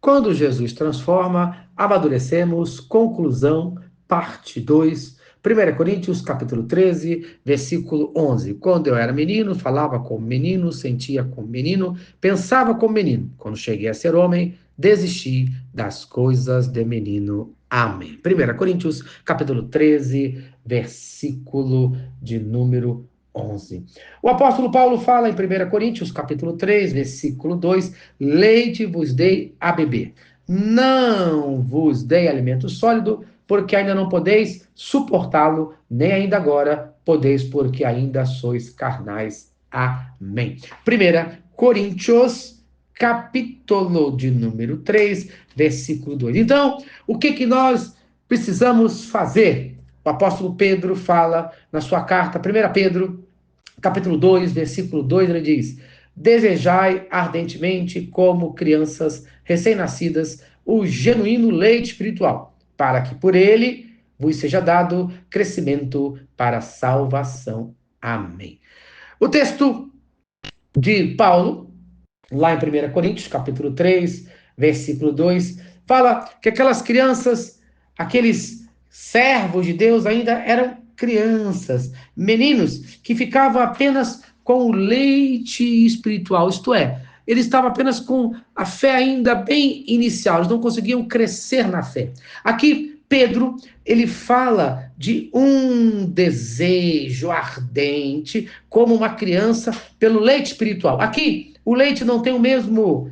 Quando Jesus transforma, amadurecemos. Conclusão, parte 2. 1 Coríntios, capítulo 13, versículo 11. Quando eu era menino, falava como menino, sentia como menino, pensava como menino. Quando cheguei a ser homem, desisti das coisas de menino. Amém. 1 Coríntios, capítulo 13, versículo de número 11. O apóstolo Paulo fala em 1 Coríntios, capítulo 3, versículo 2, leite vos dei a beber. Não vos dei alimento sólido, porque ainda não podeis suportá-lo, nem ainda agora podeis, porque ainda sois carnais. Amém. 1 Coríntios, capítulo de número 3, versículo 2. Então, o que nós precisamos fazer? O apóstolo Pedro fala na sua carta, 1 Pedro, capítulo 2, versículo 2, ele diz: desejai ardentemente, como crianças recém-nascidas, o genuíno leite espiritual, para que por ele vos seja dado crescimento para a salvação. Amém. O texto de Paulo, lá em 1 Coríntios, capítulo 3, versículo 2, fala que aquelas crianças, aqueles servos de Deus ainda eram crianças, meninos que ficavam apenas com o leite espiritual, isto é, eles estavam apenas com a fé ainda bem inicial, eles não conseguiam crescer na fé. Aqui, Pedro, ele fala de um desejo ardente, como uma criança, pelo leite espiritual. Aqui, o leite não tem o mesmo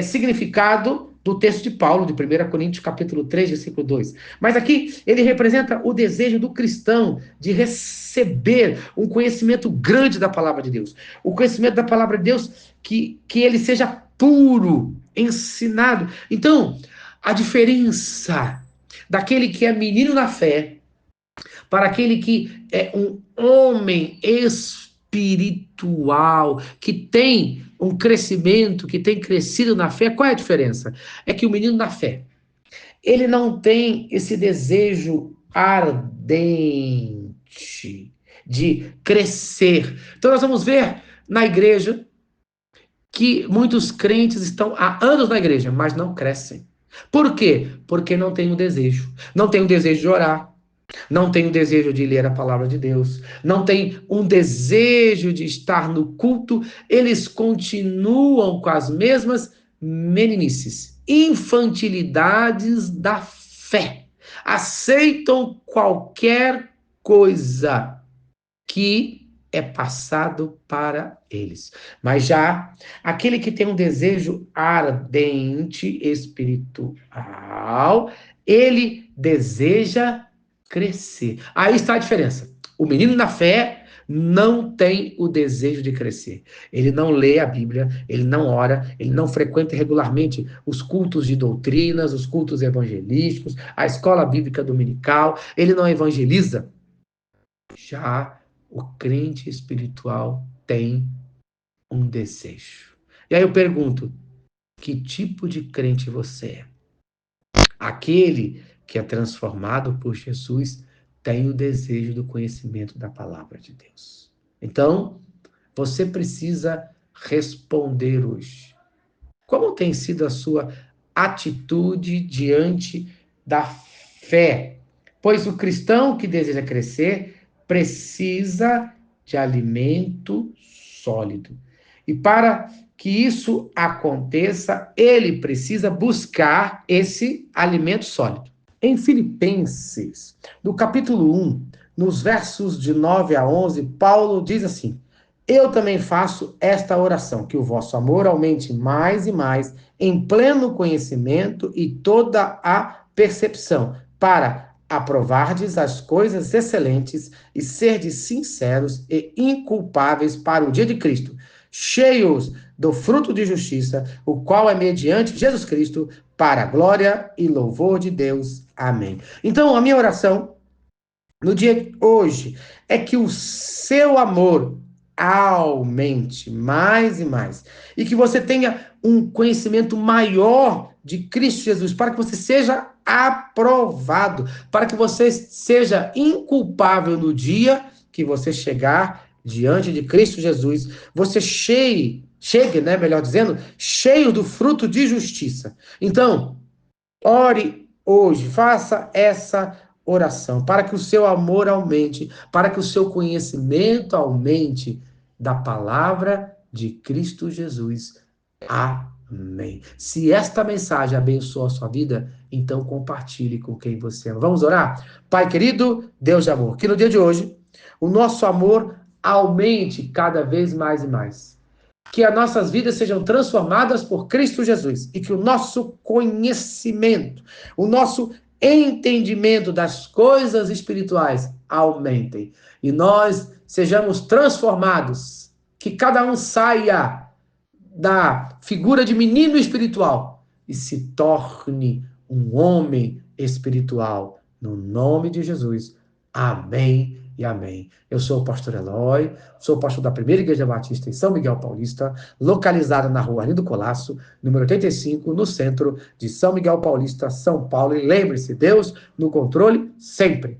significado do texto de Paulo, de 1 Coríntios, capítulo 3, versículo 2. Mas aqui ele representa o desejo do cristão de receber um conhecimento grande da palavra de Deus. O conhecimento da palavra de Deus que ele seja puro, ensinado. Então, a diferença daquele que é menino na fé para aquele que é um homem espiritual, que tem um crescimento, que tem crescido na fé, qual é a diferença? É que o menino na fé, ele não tem esse desejo ardente de crescer. Então nós vamos ver na igreja que muitos crentes estão há anos na igreja, mas não crescem. Por quê? Porque não tem o desejo. Não tem o desejo de orar, não tem o desejo de ler a palavra de Deus, não tem um desejo de estar no culto, eles continuam com as mesmas meninices, infantilidades da fé. Aceitam qualquer coisa que é passado para eles. Mas já aquele que tem um desejo ardente espiritual, ele deseja crescer. Aí está a diferença. O menino na fé não tem o desejo de crescer. Ele não lê a Bíblia, ele não ora, ele não frequenta regularmente os cultos de doutrinas, os cultos evangelísticos, a escola bíblica dominical, ele não evangeliza. Já o crente espiritual tem um desejo. E aí eu pergunto, que tipo de crente você é? Aquele que é transformado por Jesus tem o desejo do conhecimento da palavra de Deus. Então, você precisa responder hoje. Como tem sido a sua atitude diante da fé? Pois o cristão que deseja crescer precisa de alimento sólido. E para que isso aconteça, ele precisa buscar esse alimento sólido. Em Filipenses, no capítulo 1, nos versos de 9 a 11, Paulo diz assim: eu também faço esta oração, que o vosso amor aumente mais e mais em pleno conhecimento e toda a percepção, para aprovardes as coisas excelentes e serdes sinceros e inculpáveis para o dia de Cristo, cheios do fruto de justiça, o qual é mediante Jesus Cristo, para a glória e louvor de Deus. Amém. Então, a minha oração no dia de hoje é que o seu amor aumente mais e mais. E que você tenha um conhecimento maior de Cristo Jesus, para que você seja aprovado, para que você seja inculpável no dia que você chegar diante de Cristo Jesus, você cheie chegue, né, melhor dizendo, cheio do fruto de justiça. Então, ore hoje, faça essa oração para que o seu amor aumente, para que o seu conhecimento aumente da palavra de Cristo Jesus. Amém. Se esta mensagem abençoa a sua vida, então compartilhe com quem você ama. Vamos orar? Pai querido, Deus de amor, que no dia de hoje o nosso amor aumente cada vez mais e mais. Que as nossas vidas sejam transformadas por Cristo Jesus e que o nosso conhecimento, o nosso entendimento das coisas espirituais aumentem e nós sejamos transformados, que cada um saia da figura de menino espiritual e se torne um homem espiritual. No nome de Jesus. Amém e amém. Eu sou o pastor Eloy, sou pastor da Primeira Igreja Batista em São Miguel Paulista, localizada na rua Arlindo Colasso, número 85, no centro de São Miguel Paulista, São Paulo. E lembre-se, Deus no controle sempre.